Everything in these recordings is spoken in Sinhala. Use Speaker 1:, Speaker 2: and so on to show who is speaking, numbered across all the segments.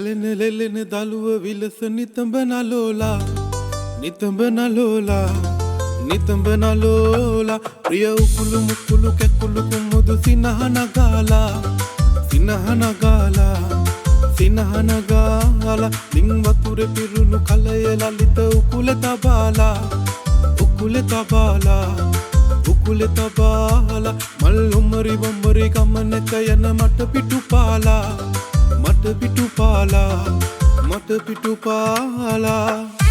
Speaker 1: සැලෙන ලෙලෙන දළුව විලස නිතඹ නලෝලා නිතඹ නලෝලා නිතඹ නලෝලා ප්‍රිය උකුළු මුකුළු කැකුළු කුමුදු සිනහන ගාලා සිනහන ගාලා සිනහන ගාලා ලිං වතුරේ පිරුණු කලය ලලිත උකුලේ තබාලා උකුලේ තබාලා උකුලේ තබාලා මල් උමරි බොම්බරි ගමනක යන මට පිටුපාලා මට පිටුපාලා මට පිටුපාලා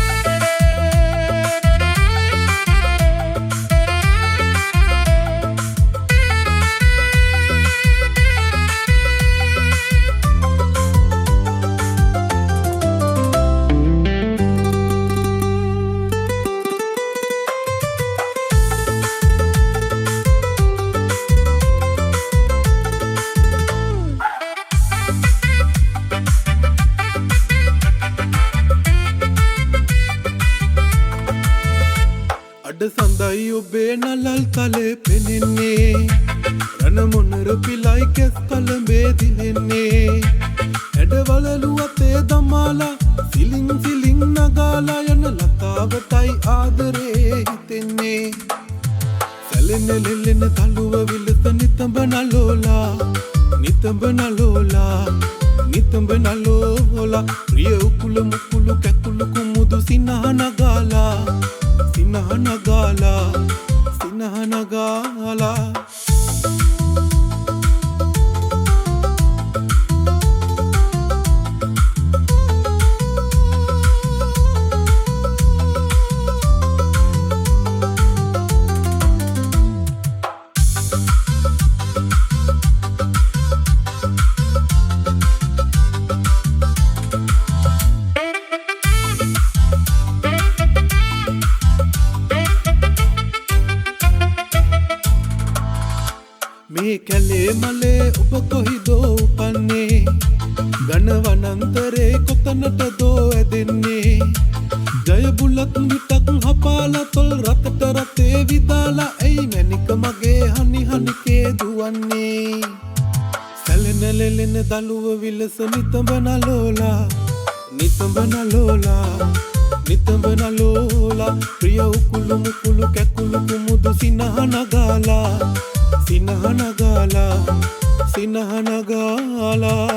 Speaker 1: සඳයි ඔබේ නලල් තලේ පෙනෙන්නේ රණ මොනර පිලයි කෙස් කලඹේ දිලෙන්නේ ඇඩවලලු අතේ දමාලා සිලින් සිලින් නගාලා යන ලතාවටයි ආදරේ හිතෙන්නේ සැලෙන ලෙලෙන තලුව විලස නිතඹ නලෝලා නිතඹ නලෝලා නිතඹ නලෝලා ප්‍රිය උකුළු මුකුළු කැකුළු කුමුදු සිනහන ගාලා සිනහන ගාලා සිනහන ගාලා මේ කැලේ මලේ ඔබ කොහිදෝ උපන්නේ ඝන වනාන්තරේ කොතනටදෝ ඇදෙන්නේ ජය බුලත් මිටක් හපාලා තොල් රතට රතේ විදාලා ඇයි මැනික මගේ හනි හනිකේ දුවන්නේ සැලෙන ලෙලෙන දළුව විලස නිතඹ නලෝලා නිතඹ නලෝලා නිතඹ නලෝලා ප්‍රිය උකුළු මුකුළු කැකුළු කුමුදු සිනහන ගාලා සිනහන ගාලා සිනහන ගාලා